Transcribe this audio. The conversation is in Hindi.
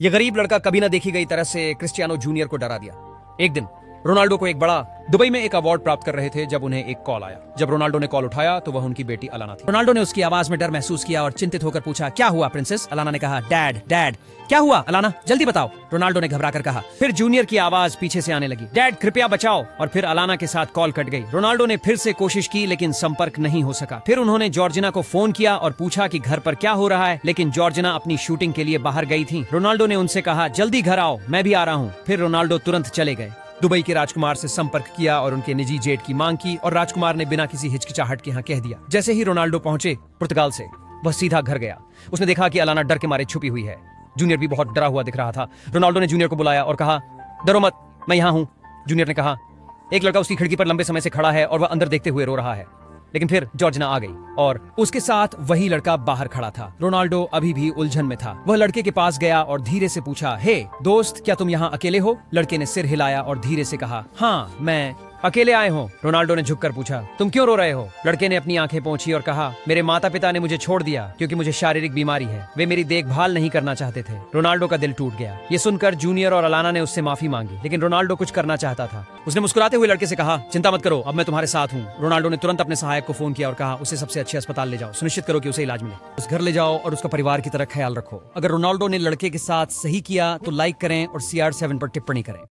ये गरीब लड़का कभी ना देखी गई तरह से क्रिस्टियानो जूनियर को डरा दिया। एक दिन रोनाल्डो को एक बड़ा दुबई में एक अवार्ड प्राप्त कर रहे थे जब उन्हें एक कॉल आया। जब रोनाल्डो ने कॉल उठाया तो वह उनकी बेटी अलाना थी। रोनाल्डो ने उसकी आवाज में डर महसूस किया और चिंतित होकर पूछा, क्या हुआ प्रिंसेस? अलाना ने कहा, डैड डैड। क्या हुआ अलाना, जल्दी बताओ, रोनाल्डो ने घबरा कर कहा। फिर जूनियर की आवाज पीछे से आने लगी, डैड कृपया बचाओ। और फिर अलाना के साथ कॉल कट गई। रोनाल्डो ने फिर से कोशिश की लेकिन संपर्क नहीं हो सका। फिर उन्होंने जॉर्जिना को फोन किया और पूछा कि घर पर क्या हो रहा है, लेकिन जॉर्जिना अपनी शूटिंग के लिए बाहर गई थी। रोनाल्डो ने उनसे कहा, जल्दी घर आओ, मैं भी आ रहा हूँ। फिर रोनाल्डो तुरंत चले गए, दुबई के राजकुमार से संपर्क किया और उनके निजी जेट की मांग की और राजकुमार ने बिना किसी हिचकिचाहट के यहाँ कह दिया। जैसे ही रोनाल्डो पहुंचे पुर्तगाल से, वह सीधा घर गया। उसने देखा कि अलाना डर के मारे छुपी हुई है। जूनियर भी बहुत डरा हुआ दिख रहा था। रोनाल्डो ने जूनियर को बुलाया और कहा, डरो मत, मैं यहाँ हूँ। जूनियर ने कहा, एक लड़का उसकी खिड़की पर लंबे समय से खड़ा है और वह अंदर देखते हुए रो रहा है। लेकिन फिर जॉर्जिना आ गई और उसके साथ वही लड़का बाहर खड़ा था। रोनाल्डो अभी भी उलझन में था। वह लड़के के पास गया और धीरे से पूछा, हे दोस्त, क्या तुम यहाँ अकेले हो? लड़के ने सिर हिलाया और धीरे से कहा, हाँ मैं अकेले आए हो। रोनाल्डो ने झुककर पूछा, तुम क्यों रो रहे हो? लड़के ने अपनी आंखें पोंछी और कहा, मेरे माता पिता ने मुझे छोड़ दिया क्योंकि मुझे शारीरिक बीमारी है। वे मेरी देखभाल नहीं करना चाहते थे। रोनाल्डो का दिल टूट गया। ये सुनकर जूनियर और अलाना ने उससे माफी मांगी, लेकिन रोनाल्डो कुछ करना चाहता था। उसने मुस्कुराते हुए लड़के से कहा, चिंता मत करो, अब मैं तुम्हारे साथ हूँ। रोनाल्डो ने तुरंत अपने सहायक को फोन किया और कहा, उसे सबसे अच्छे अस्पताल ले जाओ, सुनिश्चित करो कि उसे इलाज मिले। उस घर ले जाओ और उसका परिवार की तरह ख्याल रखो। अगर रोनाल्डो ने लड़के के साथ सही किया तो लाइक करें और CR7 पर टिप्पणी करें।